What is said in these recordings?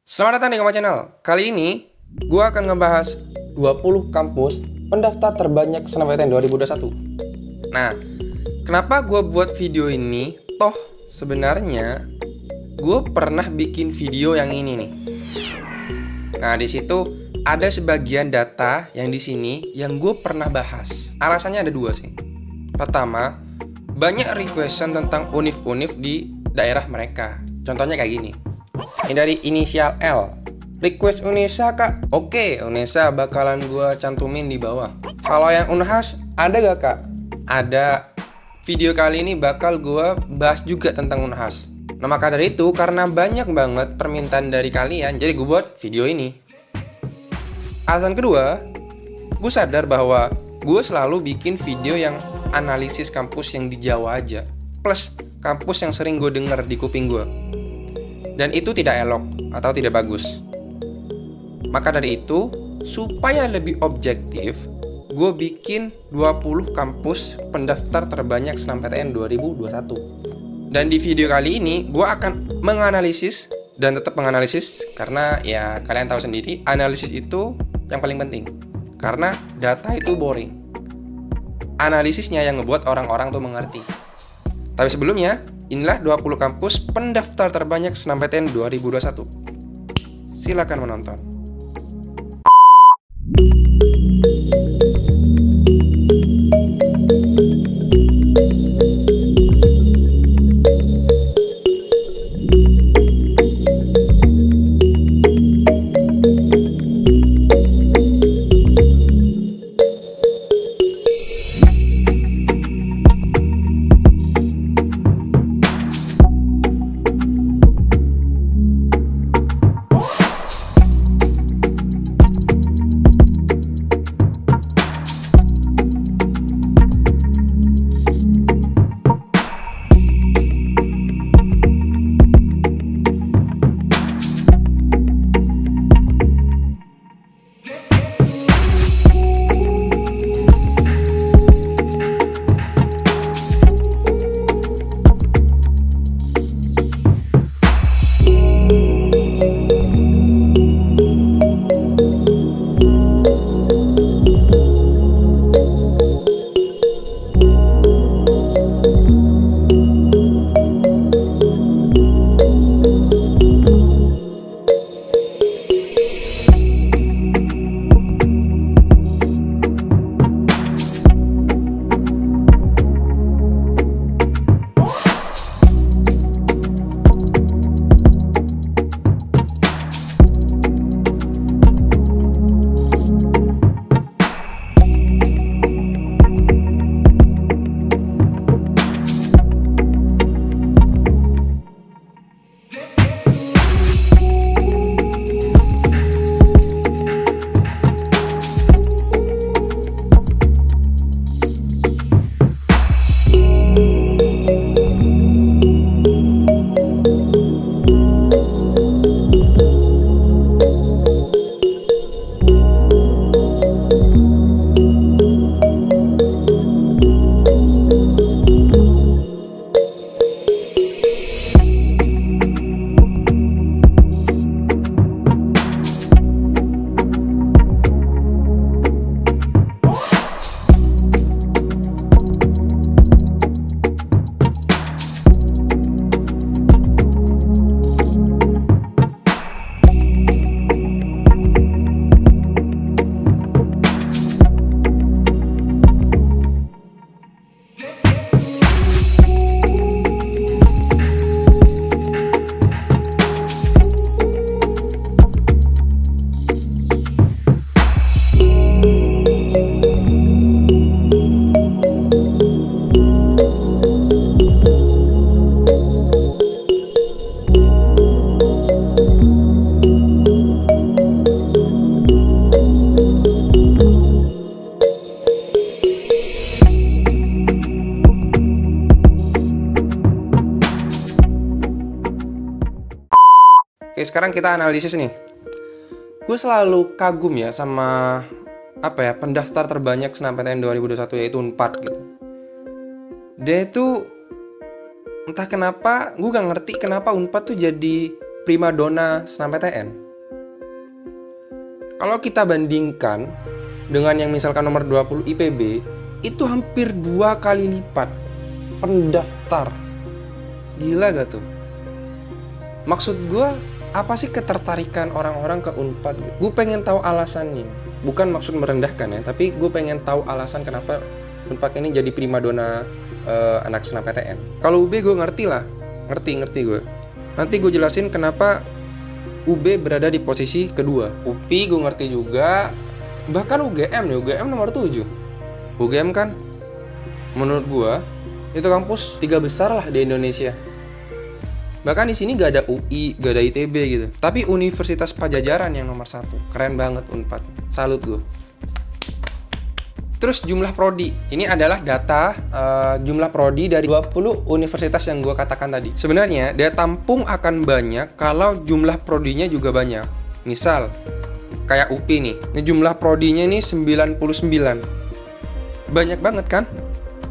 Selamat datang di Koma Channel. Kali ini gue akan ngebahas 20 kampus pendaftar terbanyak SNMPTN 2021. Nah, kenapa gue buat video ini? Toh sebenarnya gue pernah bikin video yang ini nih. Nah, di situ ada sebagian data yang di sini yang gue pernah bahas. Alasannya ada dua sih. Pertama, banyak requestan tentang univ-univ di daerah mereka. Contohnya kayak gini. Ini dari inisial L. Request Unesa kak. Oke, Unesa bakalan gue cantumin di bawah. Kalau yang Unhas ada gak kak? Ada. Video kali ini bakal gue bahas juga tentang Unhas. Nah maka dari itu, karena banyak banget permintaan dari kalian, jadi gue buat video ini. Alasan kedua, gue sadar bahwa gue selalu bikin video yang analisis kampus yang di Jawa aja, plus kampus yang sering gue denger di kuping gue. Dan itu tidak elok atau tidak bagus. Maka dari itu, supaya lebih objektif, gue bikin 20 kampus pendaftar terbanyak SNMPTN 2021. Dan di video kali ini, gue akan menganalisis dan tetap menganalisis karena ya kalian tahu sendiri, analisis itu yang paling penting. Karena data itu boring. Analisisnya yang ngebuat orang-orang tuh mengerti. Tapi sebelumnya, inilah 20 kampus pendaftar terbanyak SNMPTN 2021. Silakan menonton. Oke, sekarang kita analisis nih. Gue selalu kagum ya sama pendaftar terbanyak SNMPTN 2021 yaitu Unpad gitu. Dia itu entah kenapa gue gak ngerti kenapa Unpad tuh jadi primadona SNMPTN. Kalau kita bandingkan dengan yang misalkan nomor 20 IPB, itu hampir 2 kali lipat pendaftar. Gila gak tuh? Maksud gue, apa sih ketertarikan orang-orang ke Unpad? Gue pengen tahu alasannya. Bukan maksud merendahkan ya, tapi gue pengen tahu alasan kenapa Unpad ini jadi primadona anak SNMPTN. Kalau UB gue ngerti lah, ngerti gue. Nanti gue jelasin kenapa UB berada di posisi kedua. UPI gue ngerti juga. Bahkan UGM nih, UGM nomor 7. UGM kan menurut gue itu kampus 3 besar lah di Indonesia. Bahkan di sini gak ada UI, gak ada ITB gitu. Tapi Universitas Pajajaran yang nomor 1. Keren banget Unpad. Salut gue. Terus jumlah prodi. Ini adalah data jumlah prodi dari 20 universitas yang gue katakan tadi. Sebenarnya daya tampung akan banyak kalau jumlah prodinya juga banyak. Misal kayak UPI nih. Ini jumlah prodinya nih 99. Banyak banget kan?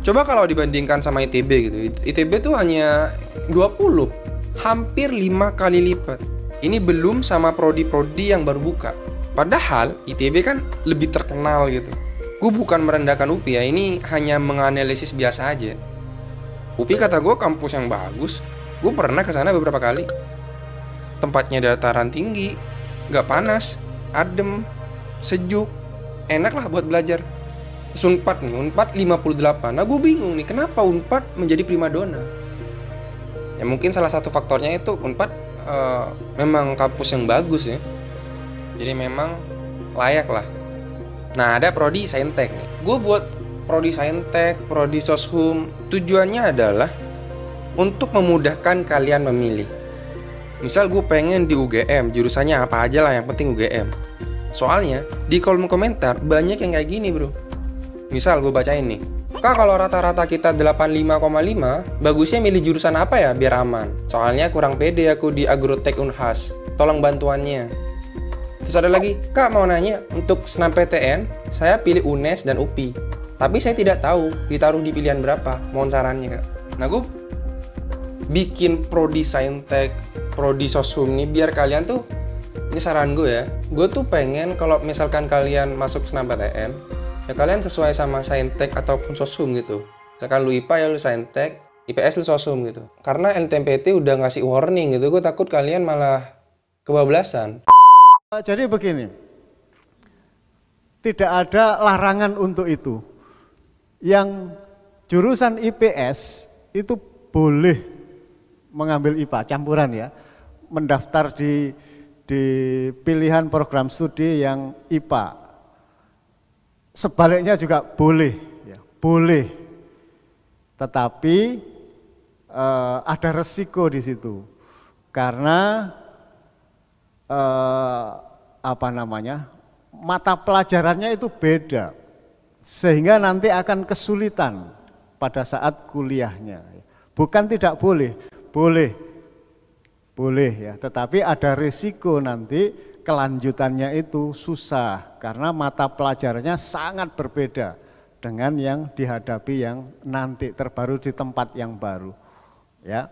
Coba kalau dibandingkan sama ITB gitu. ITB tuh hanya 20. Hampir 5 kali lipat. Ini belum sama prodi-prodi yang baru buka. Padahal ITB kan lebih terkenal gitu. Gue bukan merendahkan UPI ya, ini hanya menganalisis biasa aja. UPI kata gue kampus yang bagus. Gue pernah ke sana beberapa kali. Tempatnya dataran tinggi, gak panas, adem, sejuk, enak lah buat belajar. Terus Unpad nih, Unpad 58. Nah gue bingung nih, kenapa Unpad menjadi primadona? Ya mungkin salah satu faktornya itu Unpad memang kampus yang bagus ya. Jadi memang layak lah. Nah ada prodi Saintek nih. Gue buat prodi Saintek, prodi Soshum. Tujuannya adalah untuk memudahkan kalian memilih. Misal gue pengen di UGM, jurusannya apa aja lah yang penting UGM. Soalnya di kolom komentar banyak yang kayak gini bro. Misal gue bacain nih, Kak kalau rata-rata kita 85,5, bagusnya milih jurusan apa ya biar aman? Soalnya kurang pede aku di Agrotek Unhas, tolong bantuannya. Terus ada lagi, Kak mau nanya, untuk SNMPTN, saya pilih UNES dan UPI. Tapi saya tidak tahu ditaruh di pilihan berapa, mohon sarannya Kak. Nah gue bikin prodi Saintek, prodi Soshum nih biar kalian tuh, ini saran gue ya, gue tuh pengen kalau misalkan kalian masuk SNMPTN, ya kalian sesuai sama Saintek ataupun Soshum gitu. Misalkan lu IPA ya lu Saintek, IPS lu Soshum gitu. Karena LTMPT udah ngasih warning gitu, gue takut kalian malah kebablasan. Jadi begini, tidak ada larangan untuk itu. Yang jurusan IPS itu boleh mengambil IPA, campuran ya, mendaftar di pilihan program studi yang IPA. Sebaliknya juga boleh, ya, boleh. Tetapi ada resiko di situ, karena mata pelajarannya itu beda, sehingga nanti akan kesulitan pada saat kuliahnya. Bukan tidak boleh, boleh ya, tetapi ada risiko nanti kelanjutannya itu susah karena mata pelajarannya sangat berbeda dengan yang dihadapi yang nanti terbaru di tempat yang baru, ya.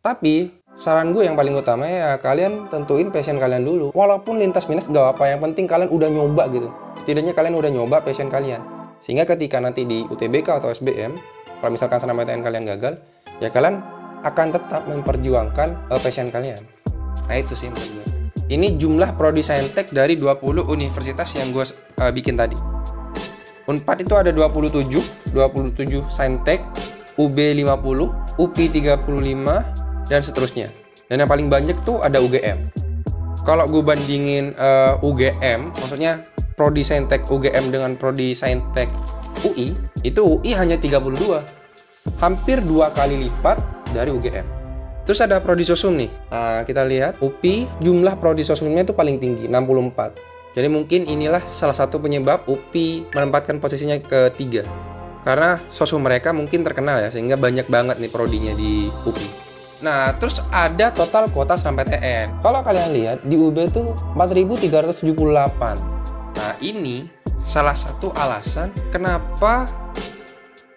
Tapi saran gue yang paling utama ya kalian tentuin passion kalian dulu. Walaupun lintas minus gak apa, yang penting kalian udah nyoba gitu. Setidaknya kalian udah nyoba passion kalian. Sehingga ketika nanti di UTBK atau SBM, kalau misalkan SNMPTN kalian gagal, ya kalian akan tetap memperjuangkan passion kalian. Nah itu sih menurut gue. Ini jumlah prodi Saintek dari 20 universitas yang gue bikin tadi. Unpad itu ada 27 Saintek, UB 50, UPI 35, dan seterusnya. Dan yang paling banyak tuh ada UGM. Kalau gue bandingin UGM, maksudnya prodi Saintek UGM dengan prodi Saintek UI, itu UI hanya 32. Hampir 2 kali lipat dari UGM. Terus ada prodi Soshum nih. Kita lihat UPI jumlah prodi Soshumnya itu paling tinggi, 64. Jadi mungkin inilah salah satu penyebab UPI menempatkan posisinya ketiga. Karena Soshum mereka mungkin terkenal ya, sehingga banyak banget nih prodinya di UPI. Nah, terus ada total kuota SNMPTN. Kalau kalian lihat, di UB tuh 4.378. Nah, ini salah satu alasan kenapa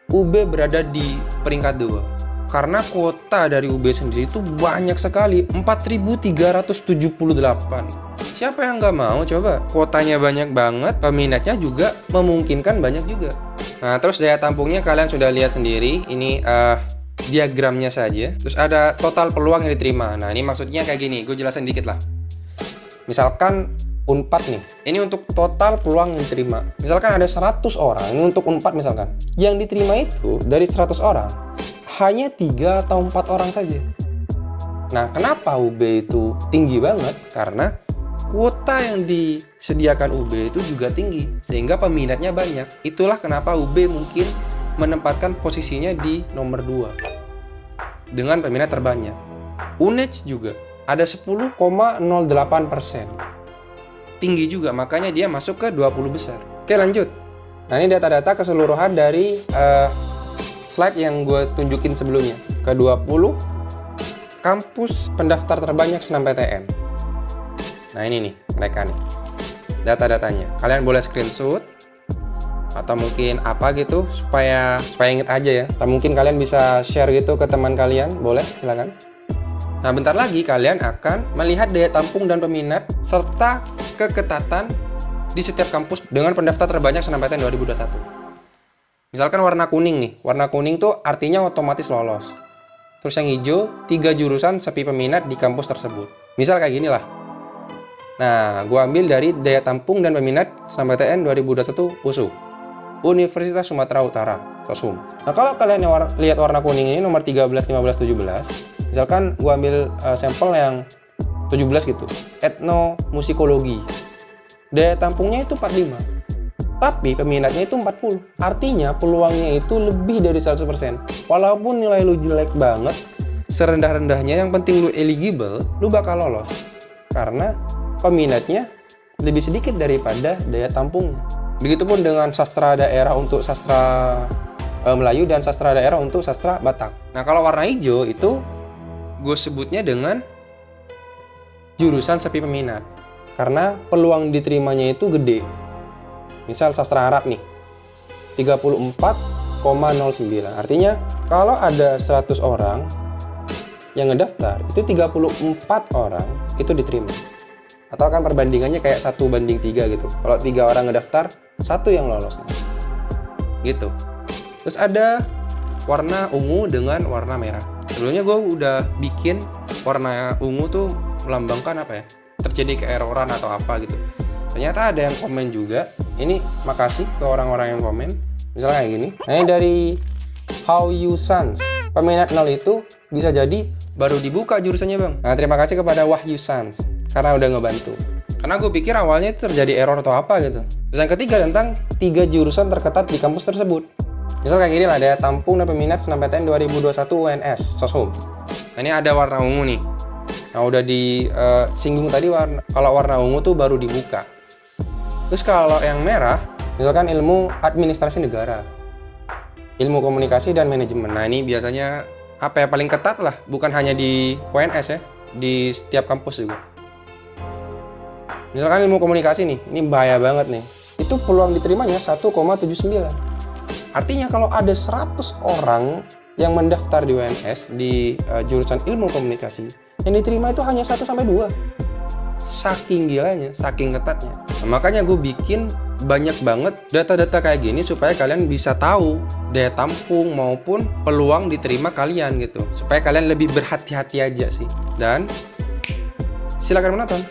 UB berada di peringkat 2. karena kuota dari UB sendiri itu banyak sekali, 4.378. Siapa yang nggak mau coba? Kuotanya banyak banget, peminatnya juga memungkinkan banyak juga. Nah, terus daya tampungnya kalian sudah lihat sendiri. Ini diagramnya saja. Terus ada total peluang yang diterima. Nah, ini maksudnya kayak gini, gue jelasin dikit lah. Misalkan Unpad nih, ini untuk total peluang yang diterima. Misalkan ada 100 orang, ini untuk Unpad misalkan. Yang diterima itu dari 100 orang, hanya 3 atau 4 orang saja. Nah, kenapa UB itu tinggi banget? Karena kuota yang disediakan UB itu juga tinggi, sehingga peminatnya banyak. Itulah kenapa UB mungkin menempatkan posisinya di nomor 2 dengan peminat terbanyak. UNED juga ada 10,08%. Tinggi juga, makanya dia masuk ke 20 besar. Oke, lanjut. Nah, ini data-data keseluruhan dari slide yang gue tunjukin sebelumnya. Ke 20 kampus pendaftar terbanyak SNMPTN. Nah, ini nih, mereka nih. Data-datanya. Kalian boleh screenshot atau mungkin apa gitu supaya inget aja ya. Atau mungkin kalian bisa share gitu ke teman kalian, boleh, silakan. Nah, bentar lagi kalian akan melihat daya tampung dan peminat serta keketatan di setiap kampus dengan pendaftar terbanyak SNMPTN 2021. Misalkan warna kuning nih. Warna kuning tuh artinya otomatis lolos. Terus yang hijau, 3 jurusan sepi peminat di kampus tersebut. Misal kayak gini lah. Nah, gua ambil dari daya tampung dan peminat SNMPTN 2021 USU. Universitas Sumatera Utara, SOSUM. Nah, kalau kalian lihat warna kuning ini nomor 13, 15, 17, misalkan gua ambil sampel yang 17 gitu, etnomusikologi. Daya tampungnya itu 45. Tapi peminatnya itu 40. Artinya peluangnya itu lebih dari 100%. Walaupun nilai lu jelek banget, serendah-rendahnya yang penting lu eligible, lu bakal lolos. Karena peminatnya lebih sedikit daripada daya tampungnya. Begitupun dengan sastra daerah untuk sastra Melayu dan sastra daerah untuk sastra Batak. Nah, kalau warna hijau itu gue sebutnya dengan jurusan sepi peminat. Karena peluang diterimanya itu gede. Misal sastra Arab nih, 34,09. Artinya kalau ada 100 orang yang ngedaftar, itu 34 orang itu diterima. Atau kan perbandingannya kayak 1:3 gitu. Kalau 3 orang ngedaftar, 1 yang lolos. Gitu. Terus ada warna ungu dengan warna merah. Sebelumnya gue udah bikin warna ungu tuh melambangkan apa ya? Terjadi keeroran atau apa gitu. Ternyata ada yang komen juga. Ini makasih ke orang-orang yang komen. Misalnya kayak gini. Nah, ini dari How You Sans. Peminat 0 itu bisa jadi baru dibuka jurusannya, Bang. Nah, terima kasih kepada Wahyu Sans karena udah ngebantu. Karena gue pikir awalnya itu terjadi error atau apa gitu. Terus yang ketiga tentang 3 jurusan terketat di kampus tersebut. Misal kayak gini lah, daya tampung dan peminat SNMPTN 2021 UNS, SOSUM. Nah, ini ada warna ungu nih. Nah, udah disinggung tadi kalau warna ungu tuh baru dibuka. Terus kalau yang merah, misalkan ilmu administrasi negara, ilmu komunikasi dan manajemen. Nah, ini biasanya apa ya, paling ketat lah, bukan hanya di UNS ya, di setiap kampus juga. Misalkan ilmu komunikasi nih, ini bahaya banget nih. Itu peluang diterimanya 1,79. Artinya kalau ada 100 orang yang mendaftar di UNS di jurusan ilmu komunikasi, yang diterima itu hanya 1-2. Saking gilanya, saking ketatnya. Nah, makanya gue bikin banyak banget data-data kayak gini supaya kalian bisa tahu daya tampung maupun peluang diterima kalian gitu. Supaya kalian lebih berhati-hati aja sih. Dan silakan menonton.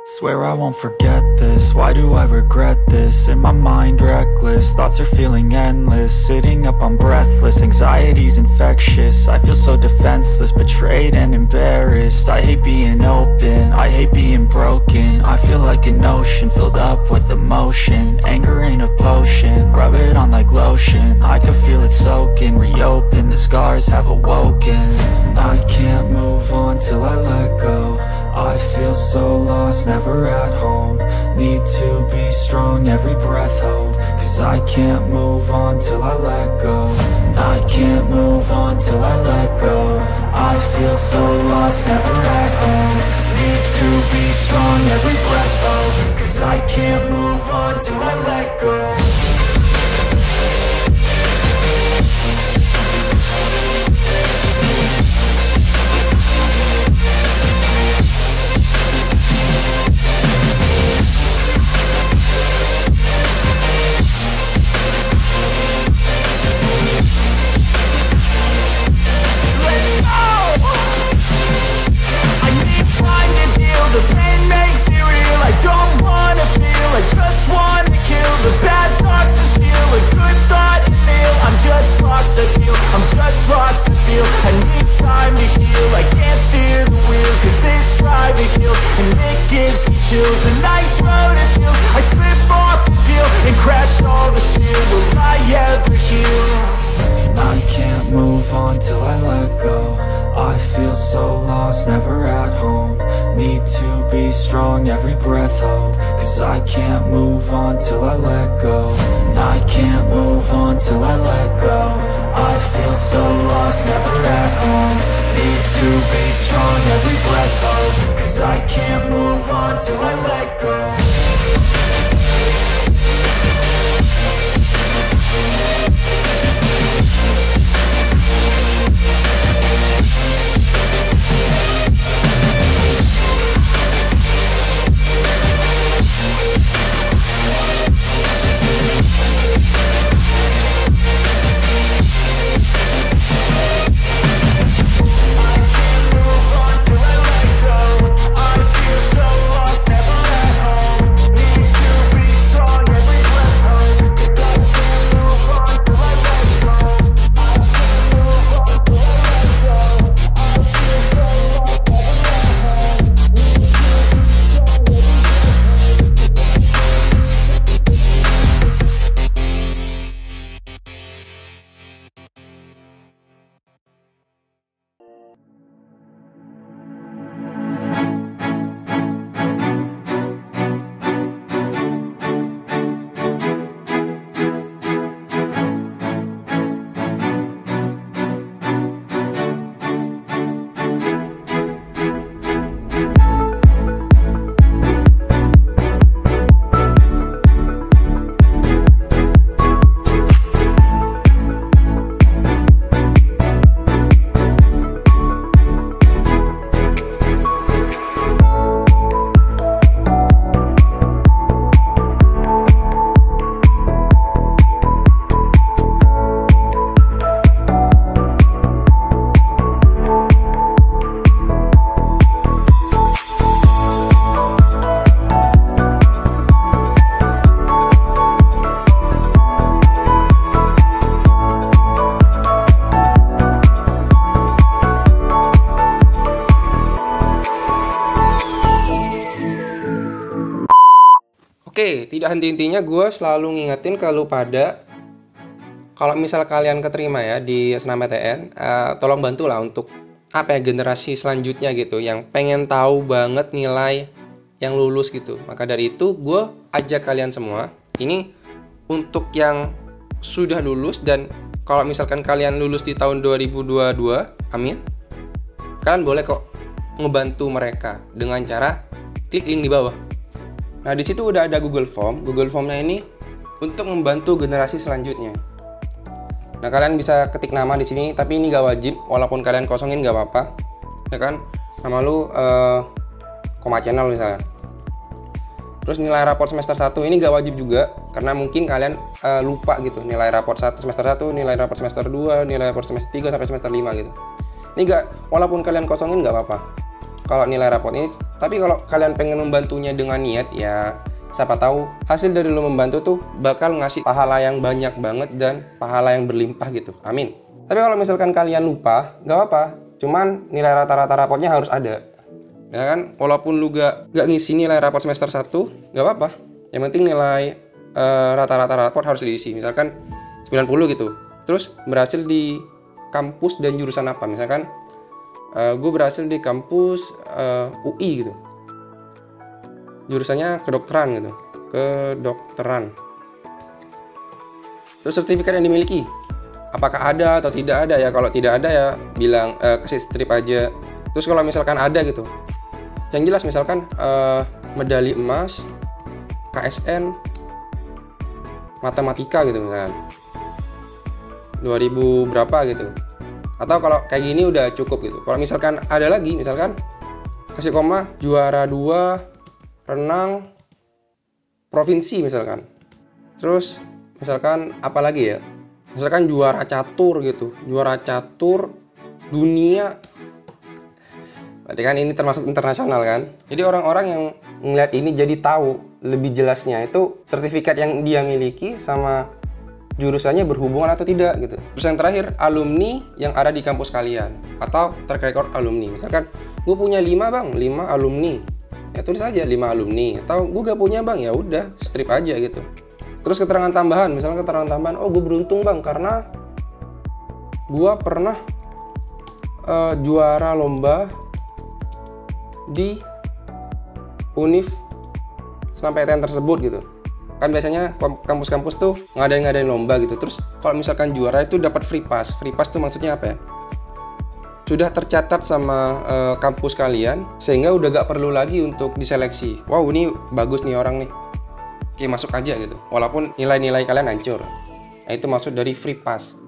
Swear I won't forget this, why do I regret this? In my mind reckless, thoughts are feeling endless. Sitting up I'm breathless, anxiety's infectious. I feel so defenseless, betrayed and embarrassed. I hate being open, I hate being broken. I feel like an ocean filled up with emotion. Anger ain't a potion, rub it on like lotion. I can feel it soaking, reopen, the scars have awoken. I can't move on till I let go. I feel so lost, never at home. Need to be strong, every breath hold. Cause I can't move on till I let go. I can't move on till I let go. I feel so lost, never at home. Need to be strong, every breath hold. Cause I can't move on till I let go. The pain makes it real, I don't wanna feel, I just wanna kill the bad thoughts and steal a good thought and feel. I'm just lost, I feel, I'm just lost, I feel. I need time to heal, I can't steer the wheel. Cause this drive it kills, and it gives me chills. A nice road it feels, I slip off the peel and crash all the steel. Will I ever heal? I can't move on till I let go. I feel so lost, never at home. Need to be strong, every breath hold. Cause I can't move on till I let go. I can't move on till I let go. I feel so lost, never at home. Need to be strong, every breath hold. Cause I can't move on till I let go. Oke, tidak henti-hentinya gue selalu ngingetin ke lu pada, kalau misal kalian keterima ya di SNMPTN, tolong bantulah untuk apa ya, generasi selanjutnya gitu, yang pengen tahu banget nilai yang lulus gitu. Maka dari itu gue ajak kalian semua, ini untuk yang sudah lulus, dan kalau misalkan kalian lulus di tahun 2022, amin, kalian boleh kok ngebantu mereka dengan cara klik link di bawah. Nah, di situ udah ada Google Form. Google Formnya ini untuk membantu generasi selanjutnya. Nah, kalian bisa ketik nama di sini, tapi ini gak wajib, walaupun kalian kosongin gak apa-apa, ya kan? Nama lu Koma Channel misalnya. Terus nilai raport semester 1 ini gak wajib juga, karena mungkin kalian lupa gitu, nilai raport 1 semester 1, nilai raport semester 2, nilai raport semester 3 sampai semester 5 gitu. Ini gak, walaupun kalian kosongin gak apa-apa. kalau nilai raport ini. Tapi kalau kalian pengen membantunya dengan niat, ya siapa tahu hasil dari lo membantu tuh bakal ngasih pahala yang banyak banget dan pahala yang berlimpah gitu. Amin. Tapi kalau misalkan kalian lupa, nggak apa-apa. Cuman nilai rata-rata raportnya harus ada. Ya kan, walaupun lu gak ngisi nilai raport semester 1, nggak apa-apa. Yang penting nilai rata-rata raport harus diisi. Misalkan 90 gitu. Terus berhasil di kampus dan jurusan apa? Misalkan gue berhasil di kampus UI gitu. Jurusannya kedokteran gitu. Kedokteran. Terus sertifikat yang dimiliki, apakah ada atau tidak ada ya? Kalau tidak ada ya bilang kasih strip aja. Terus kalau misalkan ada gitu, yang jelas misalkan medali emas, KSN, matematika gitu misalkan 2000 berapa gitu. Atau kalau kayak gini udah cukup gitu. Kalau misalkan ada lagi, misalkan kasih koma juara 2 renang provinsi misalkan. Terus misalkan apa lagi ya? Misalkan juara catur gitu, juara catur dunia. Berarti kan ini termasuk internasional kan? Jadi orang-orang yang ngeliat ini jadi tahu lebih jelasnya itu sertifikat yang dia miliki sama jurusannya berhubungan atau tidak gitu. Terus yang terakhir, alumni yang ada di kampus kalian atau track record alumni. Misalkan gue punya 5 bang, 5 alumni. Ya tulis aja 5 alumni. Atau gue gak punya bang, ya udah strip aja gitu. Terus keterangan tambahan, misalnya keterangan tambahan, oh gue beruntung bang karena gue pernah juara lomba di Univ SNMPTN tersebut gitu. Kan biasanya kampus-kampus tuh ngadain lomba gitu. Terus kalau misalkan juara itu dapat free pass. Free pass tuh maksudnya apa ya? Sudah tercatat sama kampus kalian sehingga udah gak perlu lagi untuk diseleksi. Wow, ini bagus nih orang nih. Oke, masuk aja gitu. Walaupun nilai-nilai kalian hancur. Nah, itu maksud dari free pass.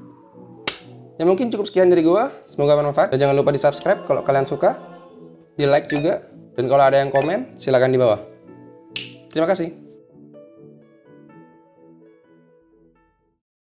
Ya mungkin cukup sekian dari gua. Semoga bermanfaat. Dan jangan lupa di-subscribe kalau kalian suka. Di-like juga. Dan kalau ada yang komen, silakan di bawah. Terima kasih.